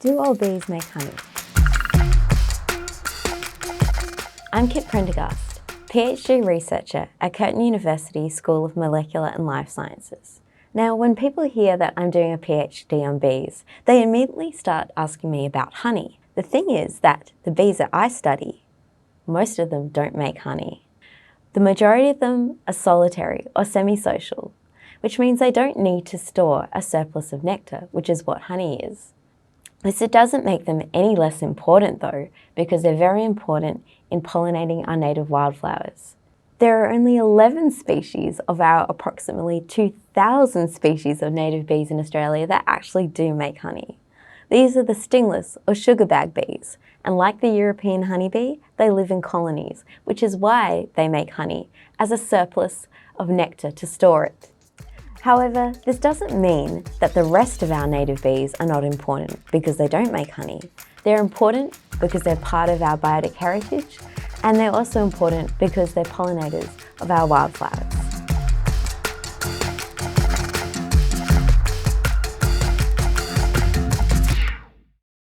Do all bees make honey? I'm Kit Prendergast, PhD researcher at Curtin University School of Molecular and Life Sciences. Now, when people hear that I'm doing a PhD on bees, they immediately start asking me about honey. The thing is that the bees that I study, most of them don't make honey. The majority of them are solitary or semi-social, which means they don't need to store a surplus of nectar, which is what honey is. This doesn't make them any less important though, because they're very important in pollinating our native wildflowers. There are only 11 species of our approximately 2,000 species of native bees in Australia that actually do make honey. These are the stingless or sugarbag bees, and like the European honeybee, they live in colonies, which is why they make honey, as a surplus of nectar to store it. However, this doesn't mean that the rest of our native bees are not important because they don't make honey. They're important because they're part of our biotic heritage, and they're also important because they're pollinators of our wildflowers.